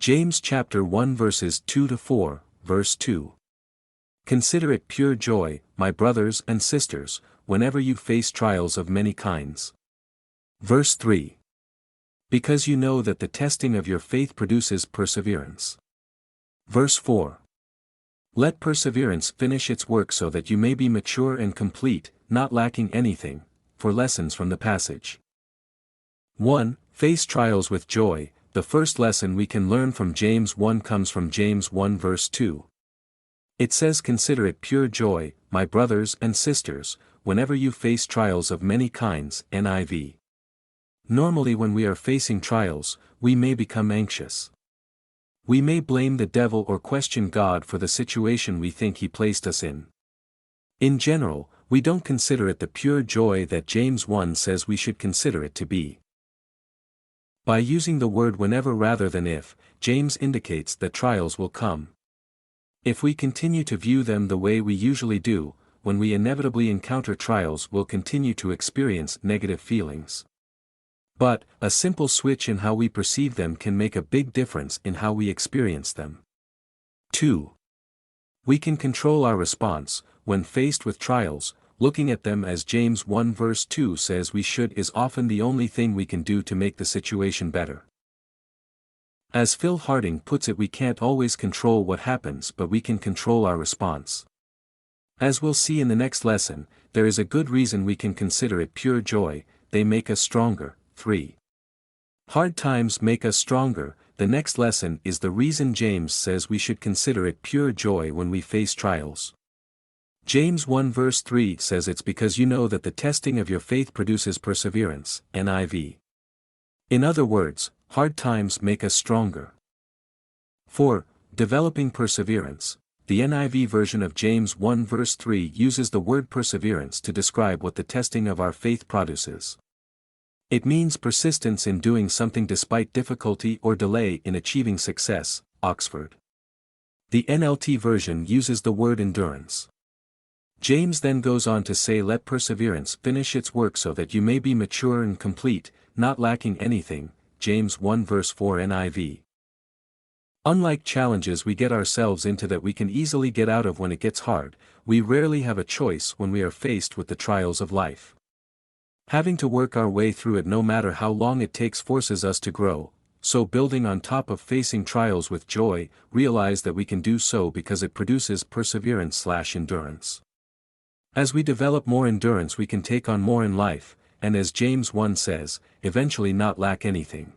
James chapter 1 verses 2 to 4, verse 2. Consider it pure joy, my brothers and sisters, whenever you face trials of many kinds. Verse 3. Because you know that the testing of your faith produces perseverance. Verse 4. Let perseverance finish its work so that you may be mature and complete, not lacking anything. For lessons from the passage. 1. Face trials with joy. The first lesson we can learn from James 1 comes from James 1 verse 2. It says, consider it pure joy, my brothers and sisters, whenever you face trials of many kinds. NIV. Normally when we are facing trials, we may become anxious. We may blame the devil or question God for the situation we think he placed us in. In general, we don't consider it the pure joy that James 1 says we should consider it to be. By using the word whenever rather than if, James indicates that trials will come. If we continue to view them the way we usually do, when we inevitably encounter trials we'll continue to experience negative feelings. But, a simple switch in how we perceive them can make a big difference in how we experience them. 2. We can control our response, when faced with trials. Looking at them as James 1 verse 2 says we should is often the only thing we can do to make the situation better. As Phil Harding puts it, we can't always control what happens, but we can control our response. As we'll see in the next lesson, there is a good reason we can consider it pure joy. They make us stronger. 3. Hard times make us stronger. The next lesson is the reason James says we should consider it pure joy when we face trials. James 1 verse 3 says it's because you know that the testing of your faith produces perseverance. NIV. In other words, hard times make us stronger. 4. Developing perseverance. The NIV version of James 1 verse 3 uses the word perseverance to describe what the testing of our faith produces. It means persistence in doing something despite difficulty or delay in achieving success. Oxford. The NLT version uses the word endurance. James then goes on to say, let perseverance finish its work so that you may be mature and complete, not lacking anything. James 1 verse 4 NIV. Unlike challenges we get ourselves into that we can easily get out of when it gets hard, we rarely have a choice when we are faced with the trials of life. Having to work our way through it no matter how long it takes forces us to grow, so building on top of facing trials with joy, realize that we can do so because it produces perseverance/endurance. As we develop more endurance we can take on more in life, and as James 1 says, eventually not lack anything.